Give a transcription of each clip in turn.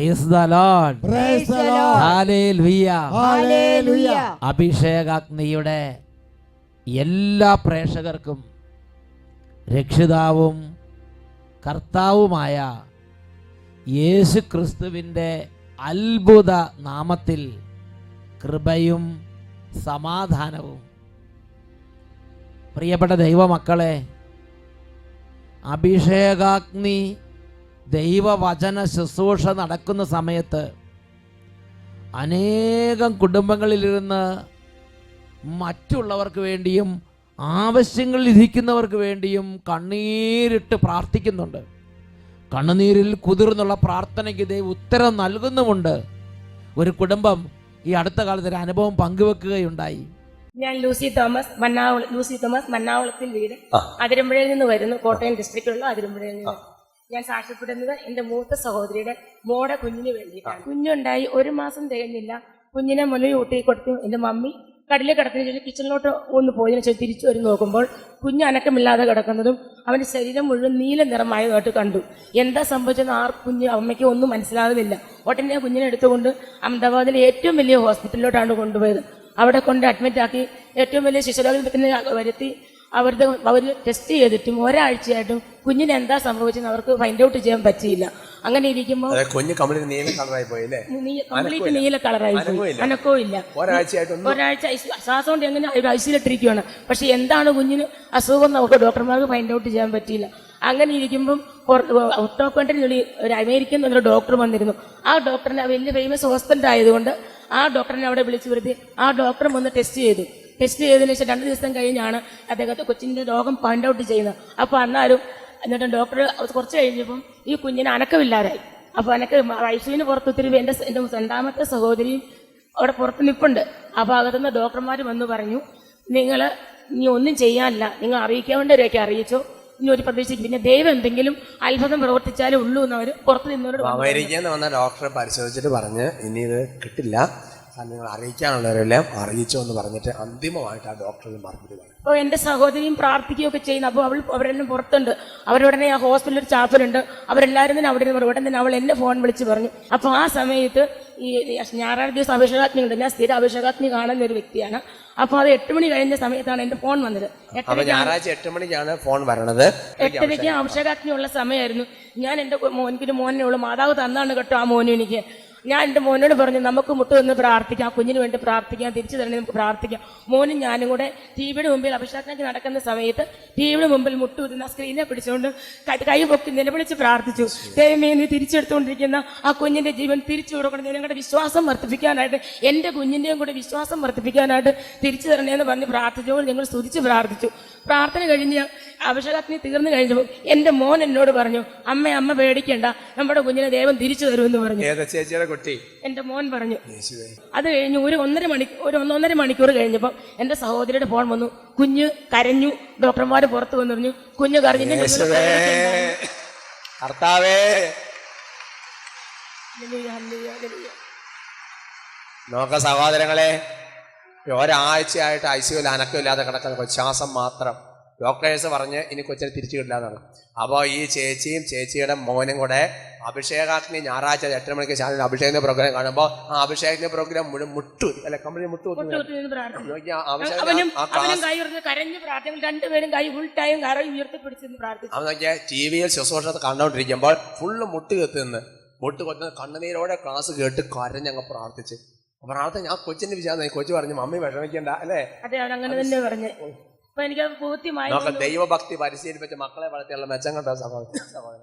Praise the Lord. Praise the Lord. Hallelujah. Hallelujah. അഭിഷേകാഗ്നിയുടെ എല്ലാ പ്രേക്ഷകർക്കും രക്ഷിതാവും കർത്താവുമായ യേശു ക്രിസ്തുവിൻ്റെ അത്ഭുത നാമത്തിൽ കൃപയും സമാധാനവും. പ്രിയപ്പെട്ട ദൈവമക്കളെ, അഭിഷേകാഗ്നി ദൈവവചന ശുശ്രൂഷ നടക്കുന്ന സമയത്ത് അനേകം കുടുംബങ്ങളിലിരുന്ന് മറ്റുള്ളവർക്ക് വേണ്ടിയും ആവശ്യങ്ങളിലിരിക്കുന്നവർക്ക് വേണ്ടിയും കണ്ണീരിട്ട് പ്രാർത്ഥിക്കുന്നുണ്ട്. കണ്ണുനീരിൽ കുതിർന്നുള്ള പ്രാർത്ഥനയ്ക്ക് ദൈവം ഉത്തരം നൽകുന്നുമുണ്ട്. ഒരു കുടുംബം ഈ അടുത്ത കാലത്ത് ഒരു അനുഭവം പങ്കുവെക്കുകയുണ്ടായി. ഞാൻ ലൂസി തോമസ് മന്നാവളത്തിൽ വീട്, അതിരമ്പുഴയിൽ നിന്ന് വരുന്നു. കോട്ടയം ഡിസ്ട്രിക്റ്റിലുള്ള അതിരമ്പുഴയിൽ നിന്ന് ഞാൻ സാക്ഷ്യപ്പെടുന്നത് എന്റെ മൂത്ത സഹോദരിയുടെ മോടെ കുഞ്ഞിന് വേണ്ടിയിട്ടാണ്. കുഞ്ഞുണ്ടായി 1 മാസം തികഞ്ഞില്ല. കുഞ്ഞിനെ മുലയിൽ ഊട്ടി കൊടുത്തു. എന്റെ മമ്മി കടലിൽ കിടത്തിന് ശേഷം കിച്ചണിലോട്ട് ഒന്ന് പോയതിനു ശേഷം തിരിച്ചു വരും നോക്കുമ്പോൾ കുഞ്ഞ് അനക്കമില്ലാതെ കിടക്കുന്നതും അവന്റെ ശരീരം മുഴുവൻ നീല നിറമായതായിട്ട് കണ്ടു. എന്താ സംഭവിച്ചെന്ന് കുഞ്ഞ് അമ്മയ്ക്ക് ഒന്നും മനസ്സിലാകുന്നില്ല. ഉടനെ കുഞ്ഞിനെ എടുത്തുകൊണ്ട് അഹമ്മദാബാദിലെ ഏറ്റവും വലിയ ഹോസ്പിറ്റലിലോട്ടാണ് കൊണ്ടുപോയത്. അവിടെ കൊണ്ട് അഡ്മിറ്റ് ആക്കി ഏറ്റവും വലിയ ശിശുരോഗത്തിന് വരുത്തി അവർ ടെസ്റ്റ് ചെയ്തിട്ടും ഒരാഴ്ചയായിട്ടും കുഞ്ഞിന് എന്താ സംഭവിച്ചെന്ന് അവർക്ക് ഫൈൻഡ് ഔട്ട് ചെയ്യാൻ പറ്റിയില്ല. അങ്ങനെ ഇരിക്കുമ്പോൾ കംപ്ലീറ്റ് നീല കളറായി പോയി, അനക്കവും ഇല്ല. ഒരാഴ്ച ശ്വാസം കൊണ്ട് എങ്ങനെ ഐസിയിലിട്ടിരിക്കുകയാണ്. പക്ഷെ എന്താണ് കുഞ്ഞിന് അസുഖം നമുക്ക് ഡോക്ടർമാർക്ക് ഫൈൻഡ് ഔട്ട് ചെയ്യാൻ പറ്റിയില്ല. അങ്ങനെ ഇരിക്കുമ്പം ഒട്ടോക്കണ്ടിനുള്ളിൽ ഒരു അമേരിക്കൻ എന്നൊരു ഡോക്ടർ വന്നിരുന്നു. ആ ഡോക്ടറിനെ വലിയ ഫേമസ് ഹോസ്പിറ്റൽ ആയതുകൊണ്ട് ആ ഡോക്ടറിനെ അവിടെ വിളിച്ചു വരുത്തി ആ ഡോക്ടർ വന്ന് ടെസ്റ്റ് ചെയ്തതിനു ശേഷം 2 ദിവസം കഴിഞ്ഞാണ് അദ്ദേഹത്തെ കൊച്ചിൻ്റെ രോഗം ഫൈൻഡ് ഔട്ട് ചെയ്യുന്നത്. അപ്പോൾ അന്നാലും എന്നിട്ട് ഡോക്ടർ കുറച്ച് കഴിഞ്ഞപ്പം ഈ കുഞ്ഞിന് അനക്കമില്ലാതായി. അപ്പോൾ ഐസിയുവിന് പുറത്ത് ഒത്തിരി എൻ്റെ 2ാമത്തെ സഹോദരിയും അവിടെ പുറത്ത് നിൽപ്പുണ്ട്. ആ ഭാഗത്തുനിന്ന് ഡോക്ടർമാർ വന്ന് പറഞ്ഞു, നിങ്ങൾ ഇനി ഒന്നും ചെയ്യാനില്ല, നിങ്ങൾ അറിയിക്കേണ്ടവരെയൊക്കെ അറിയിച്ചോ, ഇനി ഒരു പ്രതീക്ഷയ്ക്ക് പിന്നെ ദൈവം എന്തെങ്കിലും അത്ഭുതം പ്രവർത്തിച്ചാലേ ഉള്ളൂ എന്നവർ പുറത്ത് നിന്നോട് അമേരിക്കയിൽ വന്ന ഡോക്ടറെ പരിശോധിച്ചിട്ട് പറഞ്ഞ് ഇനി ഇത് കിട്ടില്ല, നിങ്ങൾ അറിയിക്കാനുള്ളവരെല്ലാം അറിയിച്ചോ എന്ന് പറഞ്ഞിട്ട് അന്തിമമായിട്ട് ആ ഡോക്ടറിന് മറുപടി പറഞ്ഞു. അപ്പോൾ എൻ്റെ സഹോദരിയും പ്രാർത്ഥിക്കുകയൊക്കെ ചെയ്യുന്നു. അപ്പോൾ അവരെല്ലാം പുറത്തുണ്ട്. അവരുടനെ ആ ഹോസ്പിറ്റലിൽ ഒരു ചാപ്പലുണ്ട്. അവരെല്ലാവരും തന്നെ അവിടെ നിന്ന് ഉടനെ തന്നെ അവൾ എന്നെ ഫോൺ വിളിച്ച് പറഞ്ഞു. അപ്പോൾ ആ സമയത്ത് ഈ ഞായറാഴ്ച ദിവസം അഭിഷേകാഗ്നി ഉണ്ട്. ഞാൻ സ്ഥിരം അഭിഷേകാഗ്നി കാണുന്ന ഒരു വ്യക്തിയാണ്. അപ്പോൾ അത് 8 മണി കഴിഞ്ഞ സമയത്താണ് എൻ്റെ ഫോൺ വന്നത്. ഞായറാഴ്ച 8 മണിക്കാണ് ഫോൺ വരണത്. 8:30 അഭിഷേകാഗ്നി ഉള്ള സമയമായിരുന്നു. ഞാൻ എൻ്റെ എനിക്കൊരു മോനുള്ള മാതാവ് തന്നാണ് കേട്ടോ ആ മോനും എനിക്ക്. ഞാൻ എൻ്റെ മോനോട് പറഞ്ഞു, നമുക്ക് മുട്ടുവന്ന് പ്രാർത്ഥിക്കാം, കുഞ്ഞിന് വേണ്ടി പ്രാർത്ഥിക്കാം, തിരിച്ചു തരണേ നമുക്ക് പ്രാർത്ഥിക്കാം. മോനും ഞാനും കൂടെ ടിവിയുടെ മുമ്പിൽ അഭിഷേകാഗ്നി നടക്കുന്ന സമയത്ത് ടിവിയുടെ മുമ്പിൽ മുട്ടുകുത്തുന്ന സ്ക്രീനെ പിടിച്ചുകൊണ്ട് കൈ പൊക്കി നിലവിളിച്ച് പ്രാർത്ഥിച്ചു. ദൈവമേ, നീ തിരിച്ചെടുത്തുകൊണ്ടിരിക്കുന്ന ആ കുഞ്ഞിൻ്റെ ജീവൻ തിരിച്ചു കൊടുക്കണം, നിങ്ങളുടെ വിശ്വാസം വർദ്ധിപ്പിക്കാനായിട്ട്, എൻ്റെ കുഞ്ഞിൻ്റെയും കൂടെ വിശ്വാസം വർദ്ധിപ്പിക്കാനായിട്ട് തിരിച്ചു തരണേന്ന് പറഞ്ഞ് പ്രാർത്ഥിച്ചപ്പോൾ ഞങ്ങൾ സ്തുതിച്ച് പ്രാർത്ഥിച്ചു. പ്രാർത്ഥന കഴിഞ്ഞ് അഭിഷേകാഗ്നി തീർന്നു കഴിഞ്ഞപ്പോൾ എൻ്റെ മോൻ എന്നോട് പറഞ്ഞു, അമ്മ പേടിക്കണ്ട, നമ്മുടെ കുഞ്ഞിനെ ദൈവം തിരിച്ചു തരുമെന്ന് പറഞ്ഞു. എന്റെ മോൻ പറഞ്ഞു. അത് കഴിഞ്ഞ് ഒരു 1.5 മണിക്കൂർ കഴിഞ്ഞപ്പോൾ എന്റെ സഹോദരിയുടെ ഫോൺ വന്നു. കുഞ്ഞ് കരഞ്ഞു. ഡോക്ടർമാര് പുറത്ത് വന്നു പറഞ്ഞു, കുഞ്ഞ് കരഞ്ഞു. നോക്ക സഹോദരങ്ങളെ, ഒരാഴ്ചയായിട്ട് ഐസിയുവിൽ അനക്കമില്ലാതെ കിടക്കുന്ന ശ്വാസം മാത്രം. ഡോക്ടേഴ്സ് പറഞ്ഞ് ഇനി കൊച്ചിനെ തിരിച്ചു കിട്ടില്ലാന്നാണ്. അപ്പോൾ ഈ ചേച്ചിയും ചേച്ചിയുടെ മോനും കൂടെ അഭിഷേകാഗ്നി ഞായറാഴ്ച 8 മണിക്ക് ചാനൽ അഭിഷേകത്തിന്റെ പ്രോഗ്രാം കാണുമ്പോൾ ആ അഭിഷേകത്തിന്റെ പ്രോഗ്രാം മുട്ടു അല്ലെ കമ്പനി മുട്ടു ടിവിയിൽ ശുശ്രൂഷ കണ്ടോണ്ടിരിക്കുമ്പോൾ ഫുള്ള് മുട്ട് കൊത്തുന്ന കണ്ണുനീരോടെ ക്ലാസ് കേട്ട് കരഞ്ഞങ്ങ് പ്രാർത്ഥിച്ച്. പ്രാർത്ഥന ഞാൻ കൊച്ചിന്റെ വിശ്വാസം. കൊച്ചു പറഞ്ഞു, മമ്മി വിഷമിക്കണ്ട അല്ലേ? അങ്ങനെ തന്നെ പറഞ്ഞു. ദൈവഭക്തി പരിശീലിപ്പിച്ച മക്കളെ വളർത്തിയുള്ള മെച്ചം കണ്ടോ സഹോദരൻ.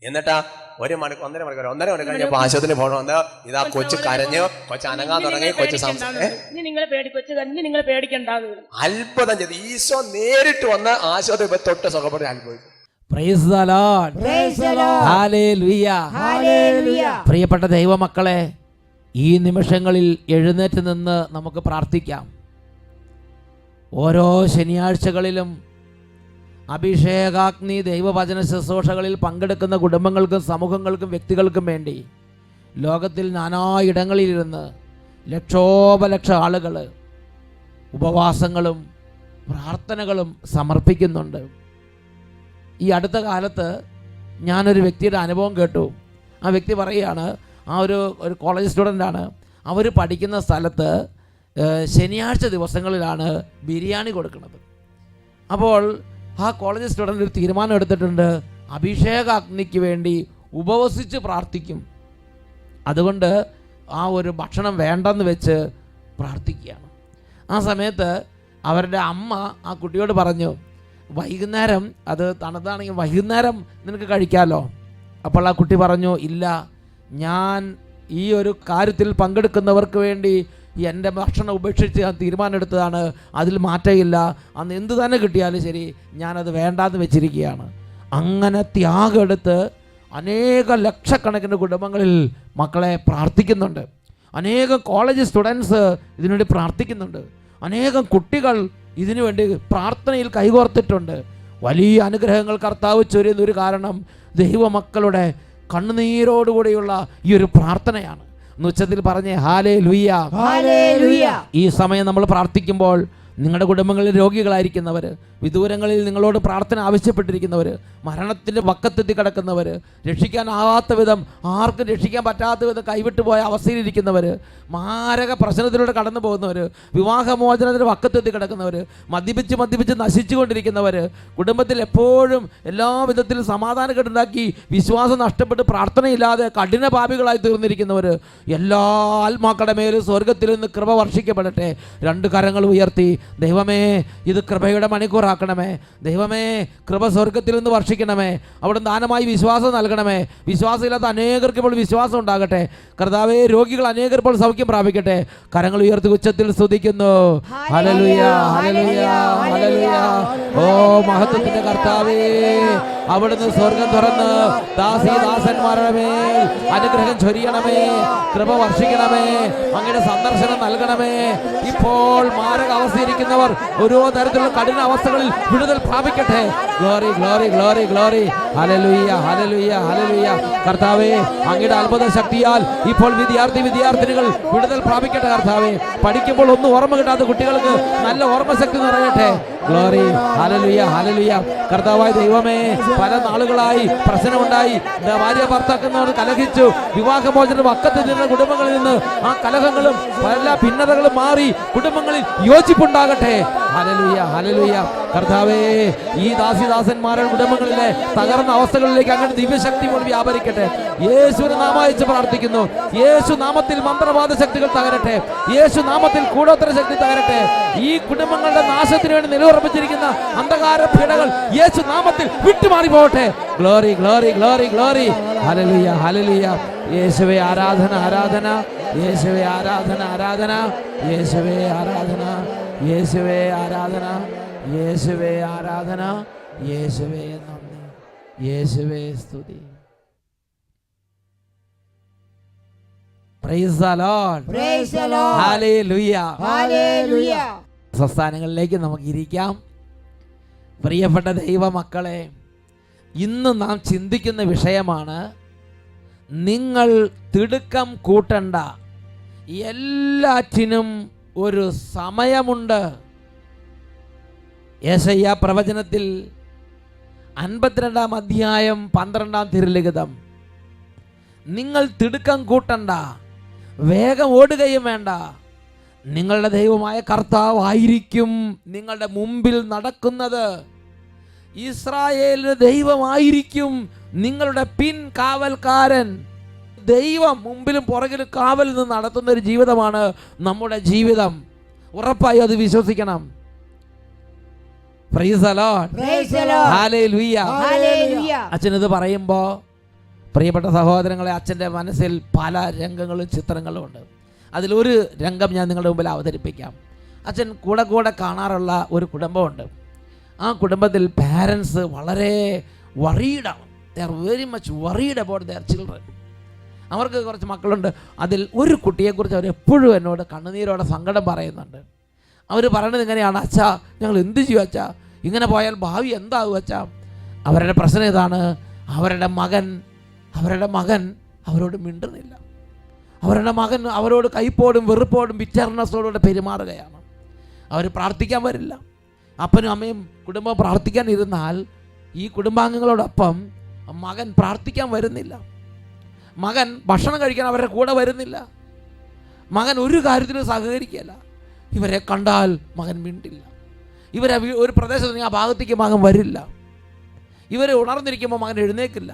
എന്നിട്ടാ 1 മണിക്കൂർ 1.5 മണിക്കൂർ കഴിഞ്ഞപ്പോ ആശുപത്രി പോകണമെന്ന് ഇതാ കൊച്ചു കരഞ്ഞു, കൊച്ചു അനങ്ങാൻ തുടങ്ങി. കൊച്ചു അത്ഭുതം ചെയ്തു. ഈശോ നേരിട്ട് വന്ന് ആശുപത്രി തൊട്ട് സുഖപ്പെട്ട് അനുഭവിച്ചു. Praise the Lord. ഹല്ലേലൂയ. പ്രിയപ്പെട്ട ദൈവമക്കളെ, ഈ നിമിഷങ്ങളിൽ എഴുന്നേറ്റ് നിന്ന് നമുക്ക് പ്രാർത്ഥിക്കാം. ഓരോ ശനിയാഴ്ചകളിലും അഭിഷേകാഗ്നി ദൈവവചന ശുശ്രൂഷകളിൽ പങ്കെടുക്കുന്ന കുടുംബങ്ങൾക്കും സമൂഹങ്ങൾക്കും വ്യക്തികൾക്കും വേണ്ടി ലോകത്തിൽ നാനായിടങ്ങളിലിരുന്ന് ലക്ഷോപലക്ഷം ആളുകൾ ഉപവാസങ്ങളും പ്രാർത്ഥനകളും സമർപ്പിക്കുന്നുണ്ട്. ഈ അടുത്ത കാലത്ത് ഞാനൊരു വ്യക്തിയുടെ അനുഭവം കേട്ടു. ആ വ്യക്തി പറയുകയാണ്, ഒരു കോളേജ് സ്റ്റുഡൻ്റാണ്. അവർ പഠിക്കുന്ന സ്ഥലത്ത് ശനിയാഴ്ച ദിവസങ്ങളിലാണ് ബിരിയാണി കൊടുക്കുന്നത്. അപ്പോൾ ആ കോളേജ് സ്റ്റുഡൻ്റ് ഒരു തീരുമാനം എടുത്തിട്ടുണ്ട്, അഭിഷേകാഗ്നിക്ക് വേണ്ടി ഉപവസിച്ച് പ്രാർത്ഥിക്കും. അതുകൊണ്ട് ആ ഒരു ഭക്ഷണം വേണ്ടെന്ന് വെച്ച് പ്രാർത്ഥിക്കുകയാണ്. ആ സമയത്ത് അവരുടെ അമ്മ ആ കുട്ടിയോട് പറഞ്ഞു, വൈകുന്നേരം അത് തണുത്താണെങ്കിൽ വൈകുന്നേരം നിനക്ക് കഴിക്കാമല്ലോ. അപ്പോൾ ആ കുട്ടി പറഞ്ഞു, ഇല്ല, ഞാൻ ഈ ഒരു കാര്യത്തിൽ പങ്കെടുക്കുന്നവർക്ക് വേണ്ടി എൻ്റെ ഭക്ഷണം ഉപേക്ഷിച്ച് ഞാൻ തീരുമാനമെടുത്തതാണ്, അതിൽ മാറ്റമില്ല, അന്ന് എന്ത് തന്നെ കിട്ടിയാലും ശരി ഞാനത് വേണ്ടാന്ന് വെച്ചിരിക്കുകയാണ്. അങ്ങനെ ത്യാഗം എടുത്ത് അനേക ലക്ഷക്കണക്കിന് കുടുംബങ്ങളിൽ മക്കളെ പ്രാർത്ഥിക്കുന്നുണ്ട്. അനേകം കോളേജ് സ്റ്റുഡൻസ് ഇതിനുവേണ്ടി പ്രാർത്ഥിക്കുന്നുണ്ട്. അനേകം കുട്ടികൾ ഇതിനുവേണ്ടി പ്രാർത്ഥനയിൽ കൈകോർത്തിട്ടുണ്ട്. വലിയ അനുഗ്രഹങ്ങൾ കർത്താവ് ചൊരിയുന്നൊരു കാരണം ദൈവമക്കളുടെ കണ്ണുനീരോടുകൂടിയുള്ള ഈ ഒരു പ്രാർത്ഥനയാണ്. ഉച്ചത്തിൽ പറഞ്ഞേ ഹല്ലേലൂയ. ഈ സമയം നമ്മൾ പ്രാർത്ഥിക്കുമ്പോൾ നിങ്ങളുടെ കുടുംബങ്ങളിൽ രോഗികളായിരിക്കുന്നവർ, വിദൂരങ്ങളിൽ നിങ്ങളോട് പ്രാർത്ഥന ആവശ്യപ്പെട്ടിരിക്കുന്നവർ, മരണത്തിൻ്റെ വക്കത്തെത്തി കിടക്കുന്നവർ, രക്ഷിക്കാനാവാത്ത വിധം ആർക്കും രക്ഷിക്കാൻ പറ്റാത്ത വിധം കൈവിട്ടു പോയ അവസ്ഥയിലിരിക്കുന്നവർ, മാരക പ്രശ്നത്തിലൂടെ കടന്നു പോകുന്നവർ, വിവാഹമോചനത്തിൻ്റെ വക്കത്തെത്തി കിടക്കുന്നവർ, മദ്യപിച്ച് നശിച്ചു കൊണ്ടിരിക്കുന്നവർ, കുടുംബത്തിൽ എപ്പോഴും എല്ലാ വിധത്തിലും സമാധാനക്കേടുണ്ടാക്കി വിശ്വാസം നഷ്ടപ്പെട്ട് പ്രാർത്ഥനയില്ലാതെ കഠിന പാപികളായി തീർന്നിരിക്കുന്നവർ, എല്ലാ ആത്മാക്കളുടെ മേലും സ്വർഗത്തിൽ നിന്ന് കൃപ വർഷിക്കപ്പെടട്ടെ. രണ്ട് കരങ്ങൾ ഉയർത്തി, ദൈവമേ ഇത് കൃപയുടെ മണിക്കൂറാക്കണമേ, ദൈവമേ കൃപ സ്വർഗത്തിൽ നിന്ന് വർഷിക്കണമേ, അവിടെ ദാനമായി വിശ്വാസം നൽകണമേ. വിശ്വാസമില്ലാത്ത അനേകർക്ക് ഇപ്പോൾ വിശ്വാസം ഉണ്ടാകട്ടെ. കർത്താവേ, രോഗികൾ അനേകർ ഇപ്പോൾ സൗഖ്യം പ്രാപിക്കട്ടെ. കരങ്ങൾ ഉയർത്തി ഉച്ചത്തിൽ സ്തുതിക്കുന്നു. Hallelujah, hallelujah, hallelujah. ഓ മഹത്വത്തിന്റെ കർത്താവേ, അവിടുന്ന് സ്വർഗം തുറന്ന് ദാസന്മാരുടെ മേൽ അനുഗ്രഹം ചൊരിയണമേ, കൃപ വർഷിക്കണമേ, അങ്ങയുടെ സന്ദർശനം നൽകണമേ. ഇപ്പോൾ മാരക അവസ്ഥയിരിക്കുന്നവർ ഓരോ തരത്തിലുള്ള കഠിന അവസ്ഥകളിൽ വിടുതൽ പ്രാപിക്കട്ടെ. Glory, glory, glory, glory. Hallelujah, hallelujah, hallelujah. കർത്താവേ, അങ്ങയുടെ അത്ഭുത ശക്തിയാൽ ഇപ്പോൾ വിദ്യാർത്ഥിനികൾ വിടുതൽ പ്രാപിക്കട്ടെ. കർത്താവേ, പഠിക്കുമ്പോൾ ഒന്നും ഓർമ്മ കിട്ടാത്ത കുട്ടികൾക്ക് നല്ല ഓർമ്മശക്തി നിറയട്ടെ. Glory, hallelujah, hallelujah. കർത്താവായ ദൈവമേ, പല നാളുകളായി പ്രശ്നമുണ്ടായി, ഭാര്യ ഭർത്താക്കന്മാർ കലഹിച്ചു, വിവാഹമോചന വക്കത്ത് നിന്ന കുടുംബങ്ങളിൽ നിന്ന് ആ കലഹങ്ങളും പല ഭിന്നതകളും മാറി കുടുംബങ്ങളിൽ യോജിപ്പുണ്ടാകട്ടെ. Hallelujah, hallelujah. കർത്താവേ, ഈ ദാസന്മാരുടെ കുടുംബങ്ങളിലെ തകർന്ന അവസ്ഥകളിലേക്ക് അങ്ങനെ ദിവ്യശക്തി കൊണ്ട് വ്യാപരിക്കട്ടെ. യേശുവിന്റെ നാമം അയച്ച് പ്രാർത്ഥിക്കുന്നു. യേശു നാമത്തിൽ മന്ത്രവാദ ശക്തികൾ തകരട്ടെ. യേശു നാമത്തിൽ കൂടോത്തര ശക്തി തകരട്ടെ. ഈ കുടുംബങ്ങളുടെ നാശത്തിന് വേണ്ടി നിലയുറപ്പിച്ചിരിക്കുന്ന അന്ധകാര പീഡകൾ യേശു നാമത്തിൽ വിട്ടുമാറി പോകട്ടെ. Glory, glory, glory, glory. Hallelujah, hallelujah. യേശുവേ ആരാധന, ആരാധന. യേശുവേ ആരാധന, ആരാധന. യേശുവേ ആരാധന, യേശുവേ ആരാധന, യേശുവേ ആരാധന, യേശുവേ നന്ദി, യേശുവേ സ്തുതി. Praise the Lord, praise the Lord. Hallelujah, hallelujah. സംസ്ഥാനങ്ങളിലേക്ക് നമുക്ക് ഇരിക്കാം. പ്രിയപ്പെട്ട ദൈവമക്കളെ, ഇന്ന് നാം ചിന്തിക്കുന്ന വിഷയമാണ് നിങ്ങൾ തിടുക്കം കൂട്ടണ്ട, എല്ലാറ്റിനും ഒരു സമയമുണ്ട്. യെശയ്യാ പ്രവചനത്തിൽ 52 അധ്യായം 12 തിരുലിഖിതം. നിങ്ങൾ തിടുക്കം കൂട്ടണ്ട, വേഗം ഓടുകയും വേണ്ട, നിങ്ങളുടെ ദൈവമായ കർത്താവായിരിക്കും നിങ്ങളുടെ മുമ്പിൽ നടക്കുന്നത്. ഇസ്രായേലിന്റെ ദൈവമായിരിക്കും നിങ്ങളുടെ പിൻ കാവൽക്കാരൻ. ദൈവം മുമ്പിലും പുറകിലും കാവൽ നിന്ന് നടത്തുന്ന ഒരു ജീവിതമാണ് നമ്മുടെ ജീവിതം. ഉറപ്പായി അത് വിശ്വസിക്കണം. Praise the Lord, praise the Lord. Hallelujah, hallelujah. അച്ഛൻ ഇത് പറയുമ്പോൾ പ്രിയപ്പെട്ട സഹോദരങ്ങളെ, അച്ഛൻ്റെ മനസ്സിൽ പല രംഗങ്ങളും ചിത്രങ്ങളും ഉണ്ട്. അതിലൊരു രംഗം ഞാൻ നിങ്ങളുടെ മുമ്പിൽ അവതരിപ്പിക്കാം. അച്ഛൻ കൂടെ കാണാറുള്ള ഒരു കുടുംബമുണ്ട്. ആ കുടുംബത്തിൽ പാരൻസ് വളരെ വറീഡാണ്. They are very much worried about their children. അവർക്ക് കുറച്ച് മക്കളുണ്ട്. അതിൽ ഒരു കുട്ടിയെക്കുറിച്ച് അവർ എപ്പോഴും എന്നോട് കണ്ണുനീരോടെ സങ്കടം പറയുന്നുണ്ട്. അവർ പറയണത് ഇങ്ങനെയാണ്: അച്ഛാ, ഞങ്ങൾ എന്ത് ചെയ്യും അച്ഛാ, ഇങ്ങനെ പോയാൽ ഭാവി എന്താകും അച്ഛാ? അവരുടെ പ്രശ്നം ഇതാണ്, അവരുടെ മകൻ അവരോട് മിണ്ടുന്നില്ല. അവരുടെ മകൻ അവരോട് കയ്പോടും വെറുപ്പോടും ബിറ്റർനെസ്സോടുകൂടെ പെരുമാറുകയാണ്. അവർ പ്രാർത്ഥിക്കാൻ വരില്ല. അപ്പനും അമ്മയും കുടുംബം പ്രാർത്ഥിക്കാൻ ഇരുന്നാൽ ഈ കുടുംബാംഗങ്ങളോടൊപ്പം മകൻ പ്രാർത്ഥിക്കാൻ വരുന്നില്ല. മകൻ ഭക്ഷണം കഴിക്കാൻ അവരുടെ കൂടെ വരുന്നില്ല. മകൻ ഒരു കാര്യത്തിലും സഹകരിക്കില്ല. ഇവരെ കണ്ടാൽ മകൻ മിണ്ടില്ല. ഇവരെ ഒരു പ്രദേശത്ത് ആ ഭാഗത്തേക്ക് മകൻ വരില്ല. ഇവർ ഉണർന്നിരിക്കുമ്പോൾ മകൻ എഴുന്നേക്കില്ല.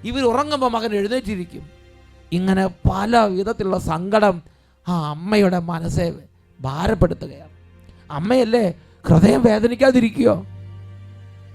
ഇവർ ഉറങ്ങുമ്പോൾ മകൻ എഴുന്നേറ്റിരിക്കും. ഇങ്ങനെ പല വിധത്തിലുള്ള സങ്കടം ആ അമ്മയുടെ മനസ്സെ ഭാരപ്പെടുത്തുകയാണ്. അമ്മയല്ലേ, ഹൃദയം വേദനിക്കാതിരിക്കുകയോ?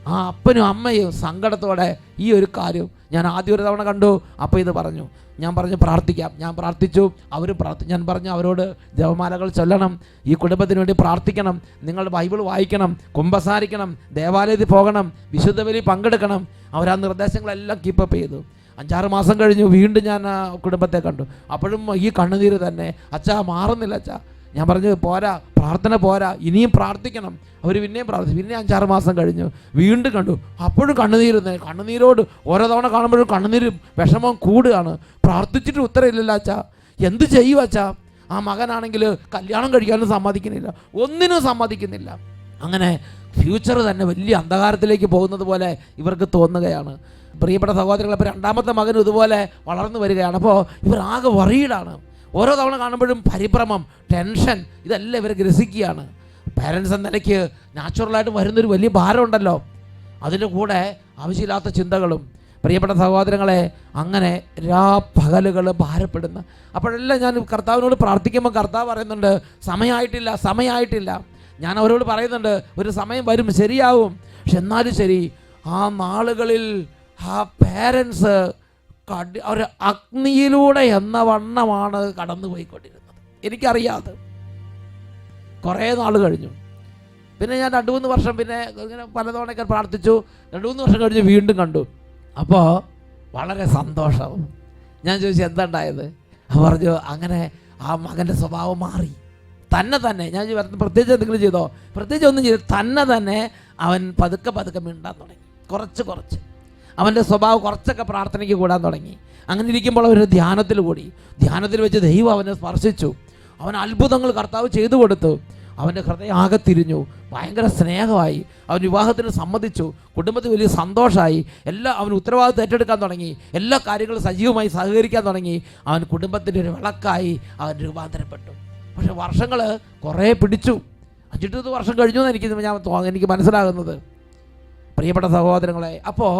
ആ അപ്പനും അമ്മയും സങ്കടത്തോടെ ഈ ഒരു കാര്യം ഞാൻ ആദ്യം ഒരു തവണ കണ്ടു. അപ്പോൾ ഇത് പറഞ്ഞു. ഞാൻ പറഞ്ഞു പ്രാർത്ഥിക്കാം. ഞാൻ പ്രാർത്ഥിച്ചു. അവർ ഞാൻ പറഞ്ഞു അവരോട് ജപമാലകൾ ചൊല്ലണം, ഈ കുടുംബത്തിന് വേണ്ടി പ്രാർത്ഥിക്കണം, നിങ്ങൾ ബൈബിൾ വായിക്കണം, കുമ്പസാരിക്കണം, ദേവാലയത്തിൽ പോകണം, വിശുദ്ധ ബലി പങ്കെടുക്കണം. അവർ ആ നിർദ്ദേശങ്ങളെല്ലാം കീപ്പപ്പ് ചെയ്തു. 5-6 മാസം കഴിഞ്ഞു വീണ്ടും ഞാൻ ആ കുടുംബത്തെ കണ്ടു. അപ്പോഴും ഈ കണ്ണുനീര് തന്നെ. അച്ഛാ മാറുന്നില്ല അച്ഛാ. ഞാൻ പറഞ്ഞു പോരാ, പ്രാർത്ഥന പോരാ, ഇനിയും പ്രാർത്ഥിക്കണം. അവർ പിന്നെയും പ്രാർത്ഥിച്ചു. പിന്നെ 5-6 മാസം കഴിഞ്ഞു വീണ്ടും കണ്ടു. അപ്പോഴും കണ്ണുനീരോട് ഓരോ തവണ കാണുമ്പോഴും കണ്ണുനീര് വിഷമം കൂടുകയാണ്. പ്രാർത്ഥിച്ചിട്ട് ഉത്തരമില്ലല്ലോ അച്ഛാ, എന്ത് ചെയ്യും അച്ഛാ? ആ മകനാണെങ്കിൽ കല്യാണം കഴിക്കാനും സമ്മതിക്കുന്നില്ല, ഒന്നിനും സമ്മതിക്കുന്നില്ല. അങ്ങനെ ഫ്യൂച്ചർ തന്നെ വലിയ അന്ധകാരത്തിലേക്ക് പോകുന്നത് പോലെ ഇവർക്ക് തോന്നുകയാണ്. പ്രിയപ്പെട്ട സഹോദരങ്ങൾ, ഇപ്പോൾ രണ്ടാമത്തെ മകനും ഇതുപോലെ വളർന്നു വരികയാണ്. അപ്പോൾ ഇവർ ആകെ വറീഡാണ്. ഓരോ തവണ കാണുമ്പോഴും പരിഭ്രമം, ടെൻഷൻ, ഇതെല്ലാം ഇവർ ഗ്രസിക്കുകയാണ്. പാരൻസ് എന്ന നിലയ്ക്ക് നാച്ചുറലായിട്ട് വരുന്നൊരു വലിയ ഭാരമുണ്ടല്ലോ, അതിൻ്റെ കൂടെ ആവശ്യമില്ലാത്ത ചിന്തകളും. പ്രിയപ്പെട്ട സഹോദരങ്ങളെ, അങ്ങനെ പകലുകൾ ഭാരപ്പെടുന്ന അപ്പോഴെല്ലാം ഞാൻ കർത്താവിനോട് പ്രാർത്ഥിക്കുമ്പോൾ കർത്താവ് പറയുന്നുണ്ട് സമയമായിട്ടില്ല. ഞാൻ അവരോട് പറയുന്നുണ്ട് ഒരു സമയം വരും, ശരിയാവും. പക്ഷെ എന്നാലും ശരി, ആ നാളുകളിൽ ആ പേരൻസ് ഒരു അഗ്നിയിലൂടെ എന്ന വണ്ണമാണ് കടന്നു പോയിക്കൊണ്ടിരുന്നത്. എനിക്കറിയാതെ കുറേ നാൾ കഴിഞ്ഞു. പിന്നെ ഞാൻ 2-3 വർഷം പിന്നെ ഇങ്ങനെ പലതവണയൊക്കെ പ്രാർത്ഥിച്ചു. 2-3 വർഷം കഴിഞ്ഞ് വീണ്ടും കണ്ടു. അപ്പോൾ വളരെ സന്തോഷം. ഞാൻ ചോദിച്ചു എന്താ ഉണ്ടായത്? പറഞ്ഞു അങ്ങനെ ആ മകൻ്റെ സ്വഭാവം മാറി തന്നെ. ഞാൻ പ്രത്യേകിച്ച് എന്തെങ്കിലും ചെയ്തോ? പ്രത്യേകിച്ച് ഒന്നും ചെയ്തു. തന്നെ അവൻ പതുക്കെ മിണ്ടാൻ തുടങ്ങി. കുറച്ച് അവൻ്റെ സ്വഭാവം കുറച്ചൊക്കെ പ്രാർത്ഥനയ്ക്ക് കൂടാൻ തുടങ്ങി. അങ്ങനെ ഇരിക്കുമ്പോൾ അവരൊരു ധ്യാനത്തിൽ വെച്ച് ദൈവം അവനെ സ്പർശിച്ചു. അവൻ അത്ഭുതങ്ങൾ കർത്താവ് ചെയ്തു കൊടുത്തു. അവൻ്റെ ഹൃദയം ആകെ തിരിഞ്ഞു. ഭയങ്കര സ്നേഹമായി. അവൻ വിവാഹത്തിന് സമ്മതിച്ചു. കുടുംബത്തിൽ വലിയ സന്തോഷമായി. അവൻ ഉത്തരവാദിത്വം ഏറ്റെടുക്കാൻ തുടങ്ങി. എല്ലാ കാര്യങ്ങളും സജീവമായി സഹകരിക്കാൻ തുടങ്ങി. അവൻ കുടുംബത്തിൻ്റെ ഒരു വിളക്കായി അവൻ രൂപാന്തരപ്പെട്ടു. പക്ഷെ വർഷങ്ങൾ കുറേ പിടിച്ചു. 5-8 വർഷം കഴിഞ്ഞു എന്നാണ് എനിക്ക് മനസ്സിലാകുന്നത്. പ്രിയപ്പെട്ട സഹോദരങ്ങളെ, അപ്പോൾ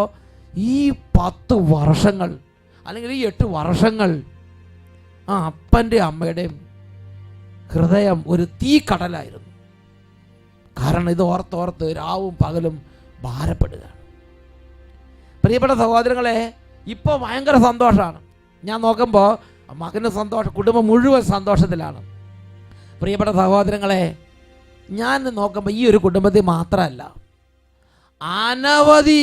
ഈ 10 വർഷങ്ങൾ അല്ലെങ്കിൽ ഈ 8 വർഷങ്ങൾ ആ അപ്പൻ്റെ അമ്മയുടെയും ഹൃദയം ഒരു തീക്കടലായിരുന്നു. കാരണം ഇത് ഓർത്തോർത്ത് രാവും പകലും ഭാരപ്പെടുകയാണ്. പ്രിയപ്പെട്ട സഹോദരങ്ങളെ, ഇപ്പോൾ ഭയങ്കര സന്തോഷമാണ്. ഞാൻ നോക്കുമ്പോൾ മകന് സന്തോഷം, കുടുംബം മുഴുവൻ സന്തോഷത്തിലാണ്. പ്രിയപ്പെട്ട സഹോദരങ്ങളെ, ഞാൻ നോക്കുമ്പോൾ ഈ ഒരു കുടുംബത്തിൽ മാത്രമല്ല, അനവധി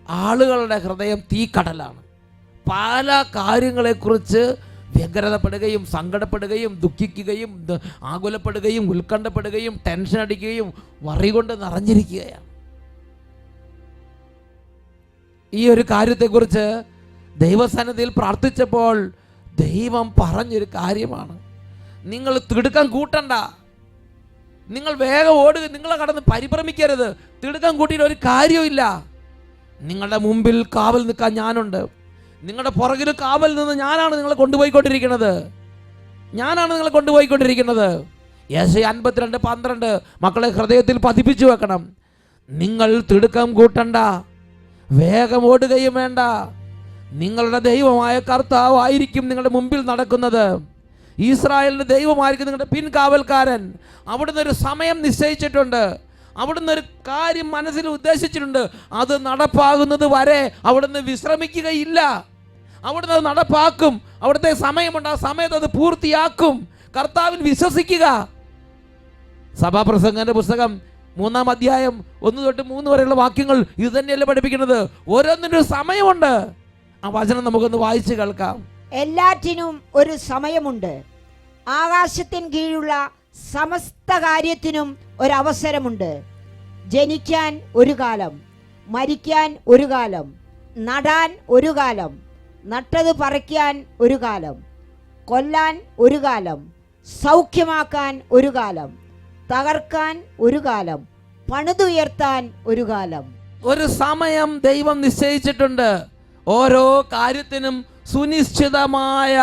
ആളുകളുടെ ഹൃദയം തീക്കടലാണ്. പല കാര്യങ്ങളെക്കുറിച്ച് വ്യഗ്രതപ്പെടുകയും സങ്കടപ്പെടുകയും ദുഃഖിക്കുകയും ആകുലപ്പെടുകയും ഉത്കണ്ഠപ്പെടുകയും ടെൻഷൻ അടിക്കുകയും വറി കൊണ്ട് നിറഞ്ഞിരിക്കുകയാണ്. ഈ ഒരു കാര്യത്തെക്കുറിച്ച് ദൈവസന്നിധിയിൽ പ്രാർത്ഥിച്ചപ്പോൾ ദൈവം പറഞ്ഞൊരു കാര്യമാണ്, നിങ്ങൾ തിടുക്കം കൂട്ടണ്ട, നിങ്ങൾ വേഗം ഓടുക, നിങ്ങളെ കടന്ന് പരിഭ്രമിക്കരുത്. തിടുക്കം കൂട്ടിയിട്ട് ഒരു കാര്യമില്ല. നിങ്ങളുടെ മുമ്പിൽ കാവൽ നിൽക്കാൻ ഞാനുണ്ട്. നിങ്ങളുടെ പുറകിൽ കാവൽ നിന്ന് ഞാനാണ് നിങ്ങളെ കൊണ്ടുപോയിക്കൊണ്ടിരിക്കുന്നത്. യെശയ്യാ 52:12 മക്കളെ ഹൃദയത്തിൽ പതിപ്പിച്ചു വെക്കണം. നിങ്ങൾ തിടുക്കം കൂട്ടണ്ട, വേഗം ഓടുകയും വേണ്ട. നിങ്ങളുടെ ദൈവമായ കർത്താവ് ആയിരിക്കും നിങ്ങളുടെ മുമ്പിൽ നടക്കുന്നത്. ഇസ്രായേലിന്റെ ദൈവമായിരിക്കും നിങ്ങളുടെ പിൻകാവൽക്കാരൻ. അവിടുന്ന് ഒരു സമയം നിശ്ചയിച്ചിട്ടുണ്ട്. അവിടുന്ന് ഒരു കാര്യം മനസ്സിൽ ഉദ്ദേശിച്ചിട്ടുണ്ട്. അത് നടപ്പാകുന്നത് വരെ അവിടുന്ന് വിശ്രമിക്കുകയില്ല. അവിടുന്ന് അത് നടപ്പാക്കും. അവിടുത്തെ സമയമുണ്ട്, ആ സമയത്ത് അത് പൂർത്തിയാക്കും. കർത്താവിൽ വിശ്വസിക്കുക. സഭാപ്രസംഗന്റെ പുസ്തകം 3-ാം അധ്യായം 1-3 വരെയുള്ള വാക്യങ്ങൾ ഇത് തന്നെയല്ലേ പഠിപ്പിക്കുന്നത്. ഓരോന്നിനും സമയമുണ്ട്. ആ വചനം നമുക്കൊന്ന് വായിച്ച് കേൾക്കാം. എല്ലാറ്റിനും ഒരു സമയമുണ്ട്. ആകാശത്തിന് കീഴുള്ള സമസ്ത കാര്യത്തിനും ഒരവസരമുണ്ട്. ജനിക്കാൻ ഒരു കാലം, മരിക്കാൻ ഒരു കാലം, നടാൻ ഒരു കാലം, നട്ടത് പറിക്കാൻ ഒരു കാലം, കൊല്ലാൻ ഒരു കാലം, സൗഖ്യമാക്കാൻ ഒരു കാലം, തകർക്കാൻ ഒരു കാലം, പണിതുയർത്താൻ ഒരു കാലം. ഒരു സമയം ദൈവം നിശ്ചയിച്ചിട്ടുണ്ട്. ഓരോ കാര്യത്തിനും സുനിശ്ചിതമായ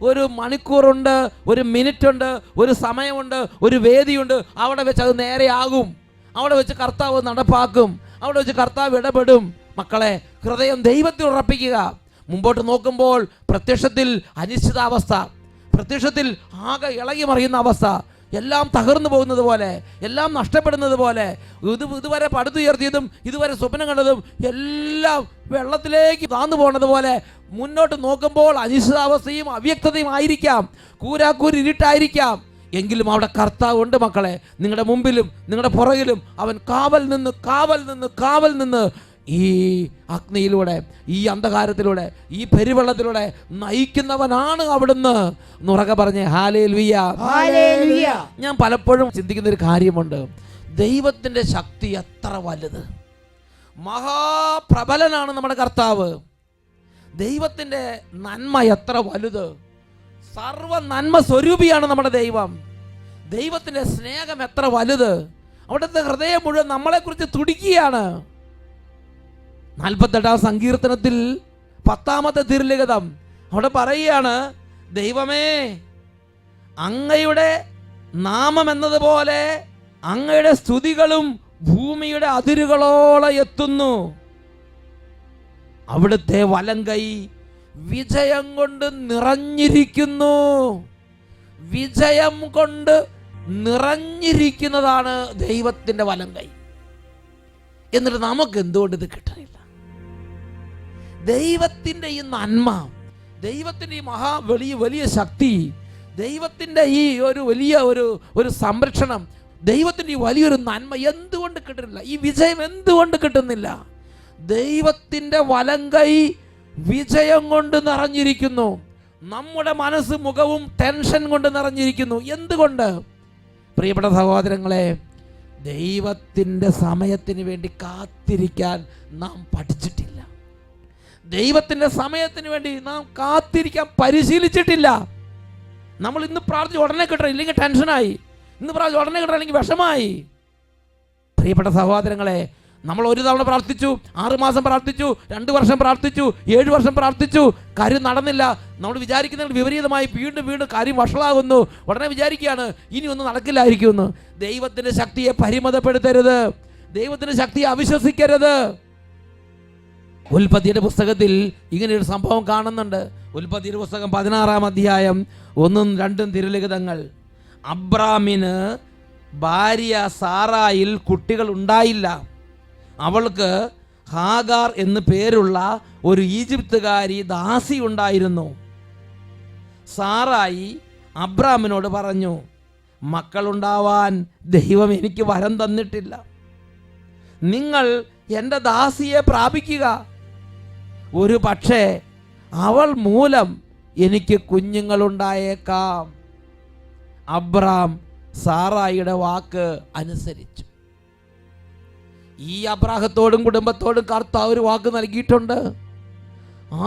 ഒരു മണിക്കൂറുണ്ട്, ഒരു മിനിറ്റുണ്ട്, ഒരു സമയമുണ്ട്, ഒരു വേദിയുണ്ട്. അവിടെ വെച്ച് അത് നേരെയാകും. അവിടെ വെച്ച് കർത്താവ് നടപ്പാക്കും. അവിടെ വെച്ച് കർത്താവ് ഇടപെടും. മക്കളെ, ഹൃദയം ദൈവത്തിൽ ഉറപ്പിക്കുക. മുമ്പോട്ട് നോക്കുമ്പോൾ പ്രത്യക്ഷത്തിൽ അനിശ്ചിതാവസ്ഥ, പ്രത്യക്ഷത്തിൽ ആകെ ഇളകി മറിയുന്ന അവസ്ഥ, എല്ലാം തകർന്നു പോകുന്നത് പോലെ, എല്ലാം നഷ്ടപ്പെടുന്നത് പോലെ, ഇതുവരെ പടുത്തുയർത്തിയതും ഇതുവരെ സ്വപ്നം കണ്ടതും എല്ലാം വെള്ളത്തിലേക്ക് താന്നു പോകുന്നത് പോലെ മുന്നോട്ട് നോക്കുമ്പോൾ അനിശ്ചിതാവസ്ഥയും അവ്യക്തതയും ആയിരിക്കാം, കൂരാക്കൂരിട്ടായിരിക്കാം. എങ്കിലും അവിടെ കർത്താവ് ഉണ്ട് മക്കളെ. നിങ്ങളുടെ മുമ്പിലും നിങ്ങളുടെ പുറകിലും അവൻ കാവൽ നിന്ന് ഈ അഗ്നിയിലൂടെ, ഈ അന്ധകാരത്തിലൂടെ, ഈ പെരുവെള്ളത്തിലൂടെ നയിക്കുന്നവനാണ് അവിടുന്ന്. നുറക പറഞ്ഞേ ഹല്ലേലൂയ. ഞാൻ പലപ്പോഴും ചിന്തിക്കുന്ന ഒരു കാര്യമുണ്ട്. ദൈവത്തിൻ്റെ ശക്തി എത്ര വലുത്! മഹാപ്രബലനാണ് നമ്മുടെ കർത്താവ്. ദൈവത്തിൻ്റെ നന്മ എത്ര വലുത്! സർവ നന്മ സ്വരൂപിയാണ് നമ്മുടെ ദൈവം. ദൈവത്തിൻ്റെ സ്നേഹം എത്ര വലുത്! അവിടുത്തെ ഹൃദയം മുഴുവൻ നമ്മളെക്കുറിച്ച് തുടിക്കുകയാണ്. 48-ാം സങ്കീർത്തനത്തിൽ 10-ാമത്തെ തിരുലിഖിതം അവിടെ പറയുകയാണ്, ദൈവമേ, അങ്ങയുടെ നാമം എന്നതുപോലെ അങ്ങയുടെ സ്തുതികളും ഭൂമിയുടെ അതിരുകളോളം എത്തുന്നു. അവിടുത്തെ വലങ്കൈ വിജയം കൊണ്ട് നിറഞ്ഞിരിക്കുന്നു. വിജയം കൊണ്ട് നിറഞ്ഞിരിക്കുന്നതാണ് ദൈവത്തിൻ്റെ വലങ്കൈ. എന്നിട്ട് നമുക്ക് എന്തുകൊണ്ട് ഇത് കിട്ടണില്ല? ദൈവത്തിൻ്റെ ഈ നന്മ, ദൈവത്തിൻ്റെ ഈ വലിയ ശക്തി, ദൈവത്തിൻ്റെ ഈ വലിയ സംരക്ഷണം, ദൈവത്തിൻ്റെ ഈ വലിയൊരു നന്മ എന്തുകൊണ്ട് കിട്ടുന്നില്ല? ഈ വിജയം എന്തുകൊണ്ട് കിട്ടുന്നില്ല? ദൈവത്തിൻ്റെ വലങ്കൈ വിജയം കൊണ്ട് നിറഞ്ഞിരിക്കുന്നു. നമ്മുടെ മനസ്സ് മുഖവും ടെൻഷൻ കൊണ്ട് നിറഞ്ഞിരിക്കുന്നു. എന്തുകൊണ്ട്? പ്രിയപ്പെട്ട സഹോദരങ്ങളെ, ദൈവത്തിൻ്റെ സമയത്തിന് വേണ്ടി കാത്തിരിക്കാൻ നാം പഠിച്ചിട്ടില്ല. ദൈവത്തിൻ്റെ സമയത്തിന് വേണ്ടി നാം കാത്തിരിക്കാൻ പരിശീലിച്ചിട്ടില്ല. നമ്മൾ ഇന്ന് പ്രാർത്ഥിച്ച് ഉടനെ കിട്ടണം, ഇല്ലെങ്കിൽ ടെൻഷനായി. ഇന്ന് പ്രാർത്ഥിച്ച് ഉടനെ കിട്ടണം, അല്ലെങ്കിൽ വിഷമായി. പ്രിയപ്പെട്ട സഹോദരങ്ങളെ, നമ്മൾ ഒരു തവണ പ്രാർത്ഥിച്ചു, 6 മാസം പ്രാർത്ഥിച്ചു, 2 വർഷം പ്രാർത്ഥിച്ചു, 7 വർഷം പ്രാർത്ഥിച്ചു, കാര്യം നടന്നില്ല. നമ്മൾ വിചാരിക്കുന്നതിൽ വിപരീതമായി വീണ്ടും കാര്യം വഷളാകുന്നു. ഉടനെ വിചാരിക്കുകയാണ് ഇനി ഒന്നും നടക്കില്ലായിരിക്കുമെന്ന്. ദൈവത്തിൻ്റെ ശക്തിയെ പരിമിതപ്പെടുത്തരുത്. ദൈവത്തിൻ്റെ ശക്തിയെ അവിശ്വസിക്കരുത്. ഉൽപ്പത്തിയുടെ പുസ്തകത്തിൽ ഇങ്ങനെയൊരു സംഭവം കാണുന്നുണ്ട്. ഉൽപ്പത്തിയുടെ പുസ്തകം 16-ാം അധ്യായം 1-2 തിരുലിഖിതങ്ങൾ. അബ്രാമിന് ഭാര്യ സാറായിൽ കുട്ടികൾ ഉണ്ടായില്ല. അവൾക്ക് ഹാഗാർ എന്ന് പേരുള്ള ഒരു ഈജിപ്തുകാരി ദാസി ഉണ്ടായിരുന്നു. സാറായി അബ്രാമിനോട് പറഞ്ഞു, മക്കളുണ്ടാവാൻ ദൈവം എനിക്ക് വരം തന്നിട്ടില്ല. നിങ്ങൾ എൻ്റെ ദാസിയെ പ്രാപിക്കുക. ഒരു പക്ഷേ അവൾ മൂലം എനിക്ക് കുഞ്ഞുങ്ങളുണ്ടായേക്കാം. അബ്രാം സാറായിയുടെ വാക്ക് അനുസരിച്ചു. ഈ അബ്രാഹത്തോടും കുടുംബത്തോടും കർത്താവ് ഒരു വാക്ക് നൽകിയിട്ടുണ്ട്.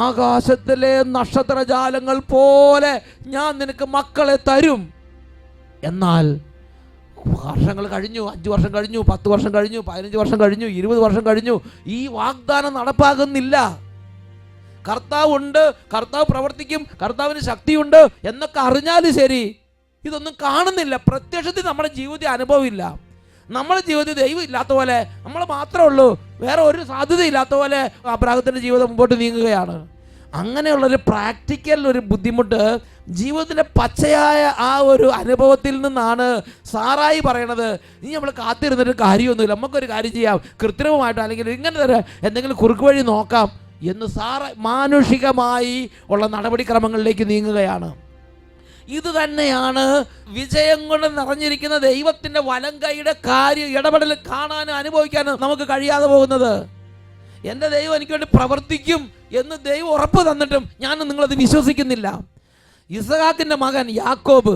ആകാശത്തിലെ നക്ഷത്രജാലങ്ങൾ പോലെ ഞാൻ നിനക്ക് മക്കളെ തരും. എന്നാൽ വർഷങ്ങൾ കഴിഞ്ഞു, 5 വർഷം കഴിഞ്ഞു, 10 വർഷം കഴിഞ്ഞു, 15 വർഷം കഴിഞ്ഞു, 20 വർഷം കഴിഞ്ഞു. ഈ വാഗ്ദാനം നടപ്പാകുന്നില്ല. കർത്താവ് ഉണ്ട്, കർത്താവ് പ്രവർത്തിക്കും, കർത്താവിന് ശക്തിയുണ്ട് എന്നൊക്കെ അറിഞ്ഞാലും ശരി, ഇതൊന്നും കാണുന്നില്ല. പ്രത്യക്ഷത്തിൽ നമ്മുടെ ജീവിതത്തിൽ അനുഭവമില്ല. നമ്മുടെ ജീവിതത്തിൽ ദൈവം ഇല്ലാത്ത പോലെ, നമ്മൾ മാത്രമേ ഉള്ളൂ, വേറെ ഒരു സാധ്യതയില്ലാത്ത പോലെ അബ്രാഹത്തിൻ്റെ ജീവിതം മുമ്പോട്ട് നീങ്ങുകയാണ്. അങ്ങനെയുള്ളൊരു പ്രാക്ടിക്കൽ ഒരു ബുദ്ധിമുട്ട് ജീവിതത്തിൻ്റെ പച്ചയായ ആ ഒരു അനുഭവത്തിൽ നിന്നാണ് സാറായി പറയണത്. ഇനി നമ്മൾ കാത്തിരുന്നിട്ട് കാര്യമൊന്നുമില്ല, നമുക്കൊരു കാര്യം ചെയ്യാം, കൃത്രിമമായിട്ടോ അല്ലെങ്കിൽ ഇങ്ങനെ എന്തെങ്കിലും കുറുക്ക് വഴി നോക്കാം എന്ന് മാനുഷികമായി ഉള്ള നടപടിക്രമങ്ങളിലേക്ക് നീങ്ങുകയാണ്. ഇത് തന്നെയാണ് വിജയം കൊണ്ട് നിറഞ്ഞിരിക്കുന്ന ദൈവത്തിൻ്റെ വലങ്കൈയുടെ ഇടപെടൽ കാണാനും അനുഭവിക്കാനും നമുക്ക് കഴിയാതെ പോകുന്നത്. എൻ്റെ ദൈവം എനിക്ക് വേണ്ടി പ്രവർത്തിക്കും എന്ന് ദൈവം ഉറപ്പ് തന്നിട്ടും ഞാൻ നിങ്ങളത് വിശ്വസിക്കുന്നില്ല. ഇസഹാക്കിൻ്റെ മകൻ യാക്കോബ്,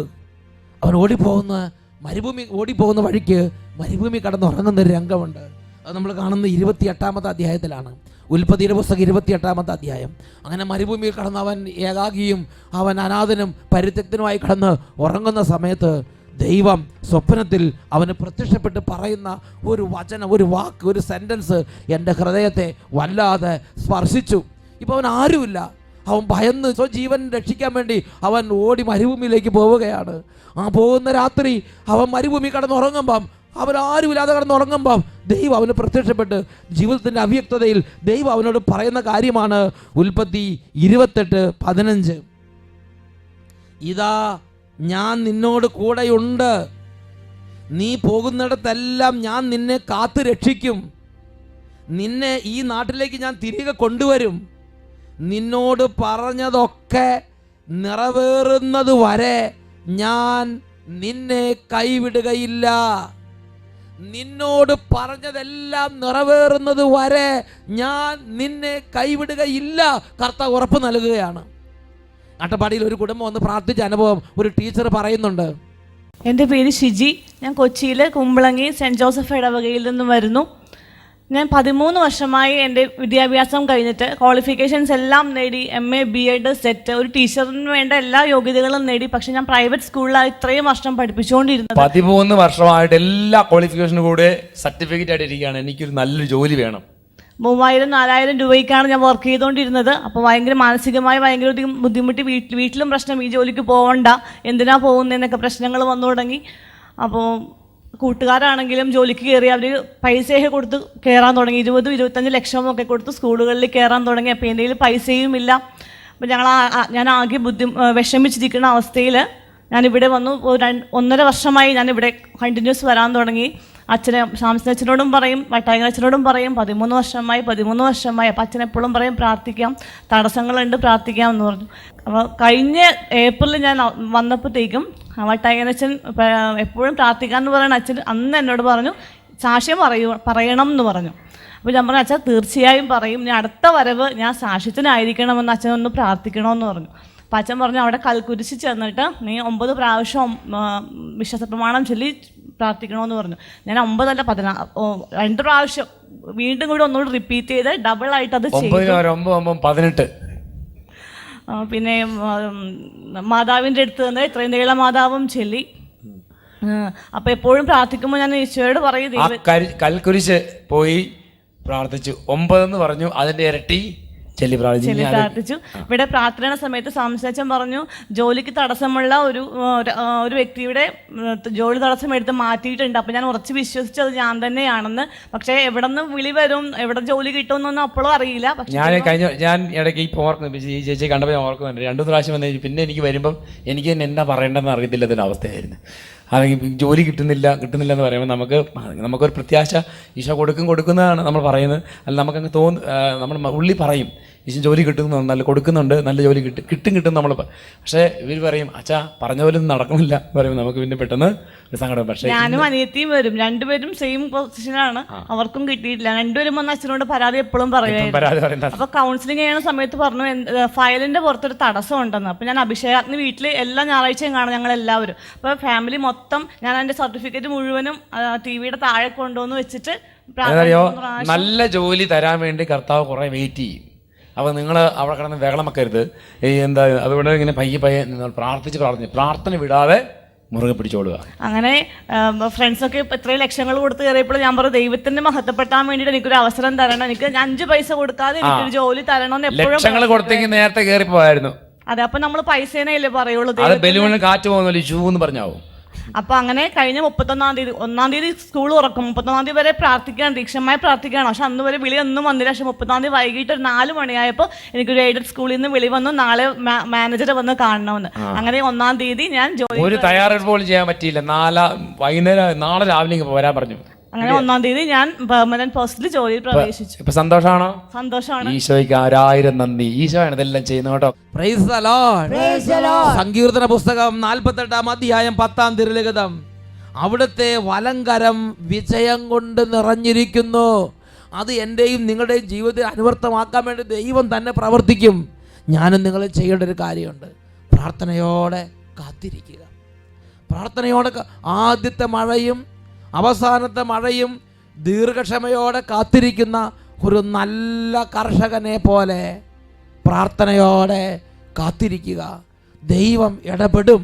അവൻ ഓടിപ്പോകുന്ന വഴിക്ക് മരുഭൂമി കടന്നുറങ്ങുന്ന ഒരു രംഗമുണ്ട്. അത് നമ്മൾ കാണുന്നത് 28-ാമത്തെ അധ്യായത്തിലാണ്. ഉൽപ്പത്തിയുടെ പുസ്തകം 28-ാമത്തെ അധ്യായം. അങ്ങനെ മരുഭൂമിയിൽ കടന്ന് അവൻ ഏകാഗിയും അവൻ അനാഥനും പരിത്യക്തനുമായി കടന്ന് ഉറങ്ങുന്ന സമയത്ത് ദൈവം സ്വപ്നത്തിൽ അവന് പ്രത്യക്ഷപ്പെട്ട് പറയുന്ന ഒരു വചനം, ഒരു വാക്ക്, ഒരു സെൻറ്റൻസ് എൻ്റെ ഹൃദയത്തെ വല്ലാതെ സ്പർശിച്ചു. ഇപ്പോൾ അവൻ ആരുമില്ല. അവൻ ഭയന്ന് സ്വജീവൻ രക്ഷിക്കാൻ വേണ്ടി അവൻ ഓടി മരുഭൂമിയിലേക്ക് പോവുകയാണ്. ആ പോകുന്ന രാത്രി അവൻ മരുഭൂമി കിടന്നുറങ്ങുമ്പം, അവൻ ആരുമില്ലാതെ കിടന്നുറങ്ങുമ്പം ദൈവം അവന് പ്രത്യക്ഷപ്പെട്ട് ജീവിതത്തിൻ്റെ അവ്യക്തതയിൽ ദൈവം അവനോട് പറയുന്ന കാര്യമാണ് ഉൽപ്പത്തി 28:15. ഇതാ ഞാൻ നിന്നോട് കൂടെയുണ്ട്, നീ പോകുന്നിടത്തെല്ലാം ഞാൻ നിന്നെ കാത്തു രക്ഷിക്കും, നിന്നെ ഈ നാട്ടിലേക്ക് ഞാൻ തിരികെ കൊണ്ടുവരും, നിന്നോട് പറഞ്ഞതൊക്കെ നിറവേറുന്നത് വരെ ഞാൻ നിന്നെ കൈവിടുകയില്ല. നിന്നോട് പറഞ്ഞതെല്ലാം നിറവേറുന്നത് വരെ ഞാൻ നിന്നെ കൈവിടുകയില്ല. കർത്താവ് ഉറപ്പ് നൽകുകയാണ്. അട്ടപ്പാടിയിൽ ഒരു കുടുംബം വന്ന് പ്രാർത്ഥിച്ച അനുഭവം ഒരു ടീച്ചർ പറയുന്നുണ്ട്. എൻ്റെ പേര് ഷിജി. ഞാൻ കൊച്ചിയിൽ കുമ്പളങ്ങി സെൻറ്റ് ജോസഫ് ഇടവകയിൽ നിന്നും വരുന്നു. ഞാൻ 13 വർഷമായി എൻ്റെ വിദ്യാഭ്യാസം കഴിഞ്ഞിട്ട് ക്വാളിഫിക്കേഷൻസ് എല്ലാം നേടി, MA BEd സെറ്റ്, ഒരു ടീച്ചറിന് വേണ്ട എല്ലാ യോഗ്യതകളും നേടി. പക്ഷെ ഞാൻ പ്രൈവറ്റ് സ്കൂളിലാണ് ഇത്രയും വർഷം പഠിപ്പിച്ചുകൊണ്ടിരുന്നത്. 13 വർഷമായിട്ട് എല്ലാ ക്വാളിഫിക്കേഷനും കൂടെ സർട്ടിഫിക്കറ്റ് ആയിട്ട് ഇരിക്കുകയാണ്. എനിക്കൊരു നല്ലൊരു ജോലി വേണം. 3000-4000 രൂപയ്ക്കാണ് ഞാൻ വർക്ക് ചെയ്തുകൊണ്ടിരുന്നത്. അപ്പോൾ മാനസികമായി ഭയങ്കര ബുദ്ധിമുട്ടി. വീട്ടിലും പ്രശ്നം, ഈ ജോലിക്ക് പോകണ്ട, എന്തിനാ പോകുന്നതെന്നൊക്കെ പ്രശ്നങ്ങൾ വന്നു തുടങ്ങി. അപ്പോൾ കൂട്ടുകാരാണെങ്കിലും ജോലിക്ക് കയറി അവർ പൈസയൊക്കെ കൊടുത്ത് കയറാൻ തുടങ്ങി. 20-25 ലക്ഷമൊക്കെ കൊടുത്ത് സ്കൂളുകളിൽ കയറാൻ തുടങ്ങി. അപ്പോൾ എൻ്റെ കയ്യിൽ പൈസയും ഇല്ല. അപ്പോൾ ഞാൻ ആകെ വിഷമിച്ചിരിക്കുന്ന അവസ്ഥയിൽ ഞാനിവിടെ വന്നു. 1.5 വർഷമായി ഞാനിവിടെ കണ്ടിന്യൂസ് വരാൻ തുടങ്ങി. ശാംസനച്ഛനോടും പറയും, വട്ടായങ്ങനച്ഛനോടും പറയും, 13 വർഷമായി. അപ്പോൾ അച്ഛൻ എപ്പോഴും പറയും പ്രാർത്ഥിക്കാം, തടസ്സങ്ങളുണ്ട്, പ്രാർത്ഥിക്കാം എന്ന് പറഞ്ഞു. അപ്പോൾ കഴിഞ്ഞ ഏപ്രിലിൽ ഞാൻ വന്നപ്പോഴത്തേക്കും വട്ടായങ്ങനച്ഛൻ എപ്പോഴും പ്രാർത്ഥിക്കാമെന്ന് പറയുന്ന അച്ഛൻ അന്ന് എന്നോട് പറഞ്ഞു സാക്ഷ്യം പറയണം എന്ന് പറഞ്ഞു. അപ്പോൾ ഞാൻ പറഞ്ഞു അച്ഛൻ തീർച്ചയായും പറയും, ഞാൻ അടുത്ത വരവ് ഞാൻ സാക്ഷ്യത്തിനായിരിക്കണമെന്ന് അച്ഛൻ ഒന്ന് പ്രാർത്ഥിക്കണമെന്ന് പറഞ്ഞു. അപ്പം അച്ഛൻ പറഞ്ഞു അവിടെ കൽക്കുരിശി ചെന്നിട്ട് നീ 9 പ്രാവശ്യം വിശ്വാസപ്രമാണം ചൊല്ലി പ്രാർത്ഥിക്കണമെന്ന് പറഞ്ഞു. ഞാൻ 9 അല്ല 2 പ്രാവശ്യം വീണ്ടും കൂടി ഒന്നുകൂടി റിപ്പീറ്റ് ചെയ്ത് ഡബിളായിട്ട് അത് ചെയ്തു. 18. പിന്നെ മാതാവിൻ്റെ അടുത്ത് നിന്ന് ഇത്രയും നീള മാതാവും ചൊല്ലി. അപ്പം എപ്പോഴും പ്രാർത്ഥിക്കുമ്പോൾ ഞാൻ ഈശോയോട് പറയും, കൽക്കുരിശ് പോയി പ്രാർത്ഥിച്ചു, 9 എന്ന് പറഞ്ഞു, അതിൻ്റെ ഇരട്ടി ചെല്ലി പ്രാർത്ഥിച്ചു. ഇവിടെ പ്രാർത്ഥന സമയത്ത് സാംസച്ചൻ പറഞ്ഞു ജോലിക്ക് തടസ്സമുള്ള ഒരു വ്യക്തിയുടെ ജോലി തടസ്സം എടുത്ത് മാറ്റിയിട്ടുണ്ട്. അപ്പം ഞാൻ ഉറച്ച് വിശ്വസിച്ചത് ഞാൻ തന്നെയാണെന്ന്. പക്ഷേ എവിടെ നിന്ന് വിളി വരും, എവിടെ ജോലി കിട്ടുമെന്നൊന്നും അപ്പോഴും അറിയില്ല. ഞാൻ ഇടയ്ക്ക് ഇപ്പോൾ ഓർക്കുന്നു, ഈ ചേച്ചി കണ്ടപ്പോൾ ഞാൻ ഓർക്കുന്നുണ്ട്, 2 പ്രാവശ്യം വന്നു. പിന്നെ എനിക്ക് വരുമ്പം എനിക്ക് തന്നെ എന്താ പറയേണ്ടതെന്ന് അറിയത്തില്ലതൊരു അവസ്ഥയായിരുന്നു. അല്ലെങ്കിൽ ജോലി കിട്ടുന്നില്ല എന്ന് പറയുമ്പോൾ നമുക്കൊരു പ്രത്യാശ ഈശോ കൊടുക്കുന്നതാണ് നമ്മൾ പറയുന്നത്. അല്ല നമുക്കങ്ങ് നമ്മൾ ഉള്ളി പറയും ഈശോ ജോലി നല്ല കൊടുക്കുന്നുണ്ട്, നല്ല ജോലി കിട്ടും നമ്മൾ. പക്ഷേ ഇവർ പറയും അച്ഛാ പറഞ്ഞ പോലെ ഒന്നും നടക്കുന്നില്ല പറയുമ്പോൾ നമുക്ക് പിന്നെ പെട്ടെന്ന് ഒരു സങ്കടം. പക്ഷേ ഞാനും അനിയത്തിയും വരും, 2 പേരും സെയിം പൊസിഷനാണ്, അവർക്കും കിട്ടിയിട്ടില്ല. 2 പേരും വന്ന് അച്ഛനോട് പരാതി എപ്പോഴും പറയുമായിരുന്നു. അപ്പോൾ കൗൺസിലിംഗ് ചെയ്യുന്ന സമയത്ത് പറഞ്ഞു ഫയലിൻ്റെ പുറത്തൊരു തടസ്സം ഉണ്ടെന്ന്. അപ്പോൾ ഞാൻ അഭിഷേകാഗ്നി വീട്ടിൽ എല്ലാ ഞായറാഴ്ചയും കാണും ഞങ്ങളെല്ലാവരും. അപ്പോൾ ഫാമിലി മൊത്തം ഞാൻ എൻ്റെ സർട്ടിഫിക്കറ്റ് മുഴുവനും TV-യുടെ താഴെ കൊണ്ടുവന്ന് വെച്ചിട്ട് നല്ല ജോലി തരാൻ വേണ്ടി കർത്താവ് കുറേ വെയിറ്റ് ചെയ്യും. അപ്പോൾ നിങ്ങൾ അവിടെ കിടന്ന് വെകളമക്കരുത്. അതുകൊണ്ട് ഇങ്ങനെ പയ്യെ നിങ്ങൾ പ്രാർത്ഥന വിടാതെ മുറുകെ പിടിച്ചോളുക. അങ്ങനെ ഫ്രണ്ട്സൊക്കെ ഇത്രയും ലക്ഷങ്ങൾ കൊടുത്ത് കയറിയപ്പോൾ ഞാൻ പറഞ്ഞു ദൈവത്തിന്റെ മഹത്വപ്പെട്ടാൻ വേണ്ടിയിട്ട് എനിക്കൊരു അവസരം തരണം, എനിക്ക് 5 പൈസ കൊടുക്കാതെ എനിക്കൊരു ജോലി തരണമെന്ന് എപ്പോഴും. ലക്ഷങ്ങൾ കൊടുത്തെങ്കിൽ നേരത്തെ കയറിപ്പോയായിരുന്നു. അതെ, അപ്പൊ നമ്മൾ പൈസേനല്ലേ പറയുള്ളൂ. ബലൂണിന് കാറ്റ് പോകുന്നല്ലോ ഷൂ എന്ന് പറഞ്ഞാവും. അപ്പൊ അങ്ങനെ കഴിഞ്ഞ 31-ാം തീയതി 1-ാം തീയതി സ്കൂൾ തുറക്കും. 31-ാം തീയതി വരെ പ്രാർത്ഥിക്കാൻ ദീക്ഷമായി പ്രാർത്ഥിക്കുകയാണ്. പക്ഷെ അന്ന് വരെ വിളി ഒന്നും വന്നില്ല. പക്ഷെ 30-ാം തീയതി വൈകിട്ട് ഒരു 4 മണിയായപ്പോൾ എനിക്കൊരു എയ്ഡഡ് സ്കൂളിൽ നിന്ന് വിളി വന്നു, നാളെ മാനേജറെ വന്ന് കാണണമെന്ന്. അങ്ങനെ 1-ാം തീയതി ഞാൻ ഒരു തയ്യാറെടുപ്പ് പോലും ചെയ്യാൻ പറ്റിയില്ല. നാളെ രാവിലെ വരാൻ പറഞ്ഞു. അങ്ങനെ 1-ാം തീയതി ഞാൻ പെർമനന്റ് പോസ്റ്റിൽ ജോലിയിൽ പ്രവേശിച്ചു. ഇപ്പൊ സന്തോഷമാണോ? സന്തോഷമാണ്. ഈശോയ്ക്ക് 1000 നന്ദി. ഈശോയാണ് ഇതെല്ലാം ചെയ്യുന്നത് കേട്ടോ. Praise the Lord. സങ്കീർത്തന പുസ്തകം 48-ാം അധ്യായം 10-ാം തിരുലിഖിതം. അവിടുത്തെ വലങ്കരം വിജയം കൊണ്ട് നിറഞ്ഞിരിക്കുന്നു. അത് എൻ്റെയും നിങ്ങളുടെയും ജീവിതത്തിൽ അനുവർത്തമാക്കാൻ വേണ്ടി ദൈവം തന്നെ പ്രവർത്തിക്കും. ഞാനും നിങ്ങൾ ചെയ്യേണ്ട ഒരു കാര്യമുണ്ട്, പ്രാർത്ഥനയോടെ കാത്തിരിക്കുക. പ്രാർത്ഥനയോടെ ആദ്യത്തെ മഴയും അവസാനത്തെ മഴയും ദീർഘക്ഷമയോടെ കാത്തിരിക്കുന്ന ഒരു നല്ല കർഷകനെ പോലെ പ്രാർത്ഥനയോടെ കാത്തിരിക്കുക. ദൈവം ഇടപെടും.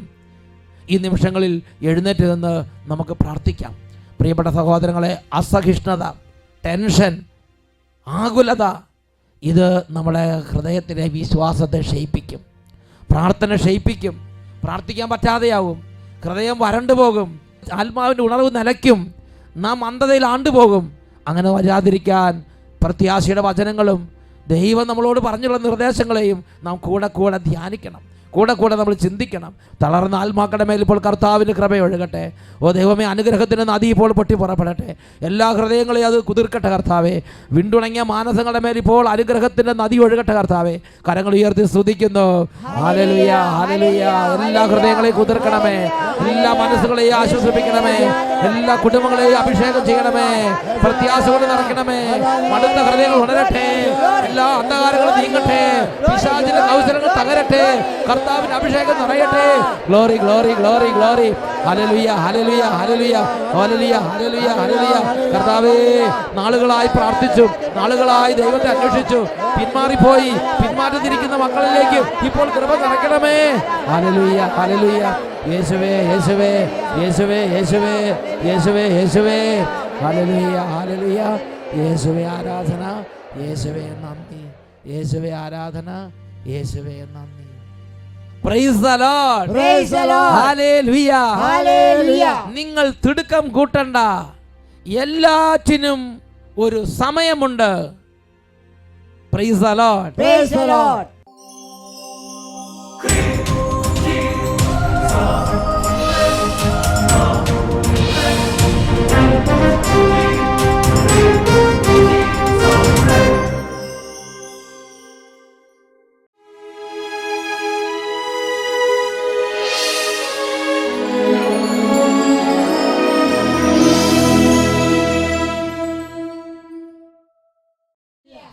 ഈ നിമിഷങ്ങളിൽ എഴുന്നേറ്റ് നിന്ന് നമുക്ക് പ്രാർത്ഥിക്കാം. പ്രിയപ്പെട്ട സഹോദരങ്ങളെ, അസഹിഷ്ണുത, ടെൻഷൻ, ആകുലത ഇത് നമ്മുടെ ഹൃദയത്തിലെ വിശ്വാസത്തെ ക്ഷയിപ്പിക്കും, പ്രാർത്ഥന ക്ഷയിപ്പിക്കും, പ്രാർത്ഥിക്കാൻ പറ്റാതെയാവും, ഹൃദയം വരണ്ടു പോകും, ആത്മാവിൻ്റെ ഉണർവ് നിലയ്ക്കും, നാം മന്ദതയിൽ ആണ്ടുപോകും. അങ്ങനെ വരാതിരിക്കാൻ പ്രത്യാശയുടെ വചനങ്ങളും ദൈവം നമ്മളോട് പറഞ്ഞുള്ള നിർദ്ദേശങ്ങളെയും നാം കൂടെ കൂടെ ധ്യാനിക്കണം, കൂടെ കൂടെ നമ്മൾ ചിന്തിക്കണം. തളർന്ന ആത്മാക്കളുടെ മേൽ ഇപ്പോൾ കർത്താവിൻ്റെ കൃപ ഒഴുകട്ടെ. ഓ ദൈവമേ, അനുഗ്രഹത്തിൻ്റെ നദി ഇപ്പോൾ പൊട്ടി പുറപ്പെടട്ടെ. എല്ലാ ഹൃദയങ്ങളെയും അത് കുതിർക്കട്ടെ കർത്താവേ. വിണ്ടുണങ്ങിയ മാനസങ്ങളുടെ മേൽ ഇപ്പോൾ അനുഗ്രഹത്തിൻ്റെ നദി ഒഴുകട്ടെ കർത്താവേ. കരങ്ങൾ ഉയർത്തി സ്തുതിക്കുന്നു. Hallelujah, hallelujah. എല്ലാ ഹൃദയങ്ങളെയും കുതിർക്കണമേ, എല്ലാ മനസ്സുകളെയും ആശ്വസിപ്പിക്കണമേ, എല്ലാ കുടുംബങ്ങളെയും അഭിഷേകം ചെയ്യണമേ, പ്രത്യാശ കൊണ്ട് നിറയ്ക്കണമേ. മടുത്ത ഹൃദയങ്ങൾ ഉണരട്ടെ, എല്ലാ അന്ധകാരങ്ങളും നീങ്ങട്ടെ, പിശാചിന്റെ കൗശലങ്ങൾ തകരട്ടെ, കർത്താവിന്റെ അഭിഷേകം നിറയട്ടെ. Glory, glory, glory, glory. Hallelujah, hallelujah, hallelujah, hallelujah, hallelujah, hallelujah. കർത്താവേ, നാളുകളായി പ്രാർത്ഥിച്ചു, നാളുകളായി ദൈവത്തെ അന്വേഷിച്ചു, പിന്മാറിപ്പോയി, പിന്മാറ്റത്തിരിക്കുന്ന മക്കളിലേക്ക് ഇപ്പോൾ കൃപ നിറയ്ക്കണമേ. Hallelujah, hallelujah. യേശുവേ, യേശുവേ, യേശുവേ, യേശുവേ, യേശുവേ, യേശുവേ. Hallelujah, hallelujah. യേശുവേ ആരാധന, യേശുവേ നന്ദി, യേശുവേ ആരാധന, യേശുവേ നന്ദി. Praise the Lord. Praise the Lord. Hallelujah. Hallelujah. നിങ്ങൾ തിടുക്കം കൂട്ടണ്ട, എല്ലാറ്റിനും ഒരു സമയമുണ്ട്. Praise the Lord. Praise the Lord.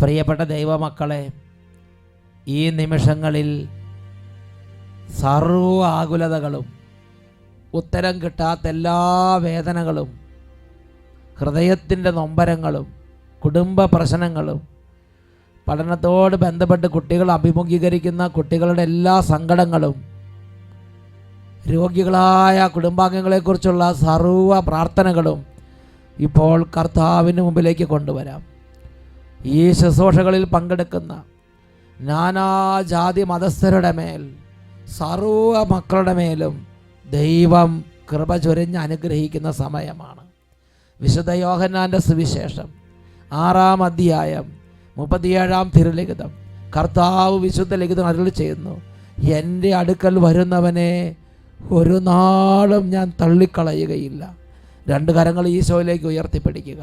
പ്രിയപ്പെട്ട ദൈവമക്കളെ, ഈ നിമിഷങ്ങളിൽ സർവ്വ ആകുലതകളും, ഉത്തരം കിട്ടാത്ത എല്ലാ വേദനകളും, ഹൃദയത്തിൻ്റെ നൊമ്പരങ്ങളും, കുടുംബ പ്രശ്നങ്ങളും, പഠനത്തോട് ബന്ധപ്പെട്ട് കുട്ടികൾ അഭിമുഖീകരിക്കുന്ന കുട്ടികളുടെ എല്ലാ സങ്കടങ്ങളും, രോഗികളായ കുടുംബാംഗങ്ങളെക്കുറിച്ചുള്ള സർവ്വ പ്രാർത്ഥനകളും ഇപ്പോൾ കർത്താവിന് മുമ്പിലേക്ക് കൊണ്ടുവരാം. ഈ ശുശ്രൂഷകളിൽ പങ്കെടുക്കുന്ന നാനാജാതി മതസ്ഥരുടെ മേൽ, സർവ്വ മക്കളുടെ മേലും ദൈവം കൃപ ചൊരിഞ്ഞ് അനുഗ്രഹിക്കുന്ന സമയമാണ്. വിശുദ്ധ യോഹന്നാൻ്റെ സുവിശേഷം 6-ാം അധ്യായം 37-ാം തിരുലിഖിതം, കർത്താവ് വിശുദ്ധ ലിഖിതം അരുളി ചെയ്യുന്നു, എൻ്റെ അടുക്കൽ വരുന്നവനെ ഒരു നാളും ഞാൻ തള്ളിക്കളയുകയില്ല. രണ്ട് കരങ്ങൾ ഈശോയിലേക്ക് ഉയർത്തിപ്പിടിക്കുക.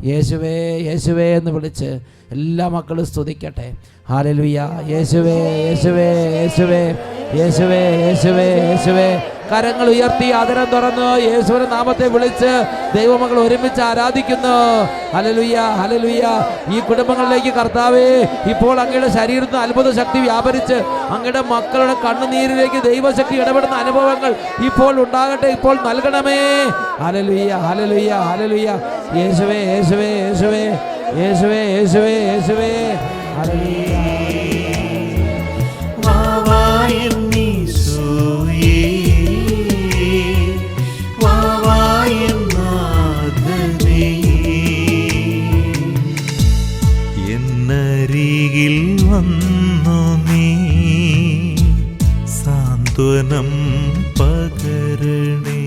യേശുവേ, യേശുവേ എന്ന് വിളിച്ച് എല്ലാ മക്കളും സ്തുതിക്കട്ടെ. ഹല്ലേലൂയ. യേശുവേ, യേശുവേ, യേശുവേ, യേശുവേ, യേശുവേ, യേശുവേ. കരങ്ങൾ ഉയർത്തി ആദരം തുറന്നു യേശുവിന്റെ നാമത്തെ വിളിച്ച് ദൈവമക്കൾ ഒരുമിച്ച് ആരാധിക്കുന്നു. Hallelujah, hallelujah. ഈ കുടുംബങ്ങളിലേക്ക് കർത്താവേ ഇപ്പോൾ അങ്ങയുടെ ശരീരത്തിൽ അത്ഭുത ശക്തി വ്യാപരിച്ച് അങ്ങയുടെ മക്കളുടെ കണ്ണുനീരിലേക്ക് ദൈവശക്തി ഇടപെടുന്ന അനുഭവങ്ങൾ ഇപ്പോൾ ഉണ്ടാകട്ടെ, ഇപ്പോൾ നൽകണമേ. Hallelujah, hallelujah, hallelujah. യേശുവേ, യേശുവേ, യേശുവേ, യേശുവേ, യേശുവേ, യേശുവേ. ഹല്ലേലൂയ. എന്നരികിൽ വന്നു നീ സാന്ത്വനം പകരണേ.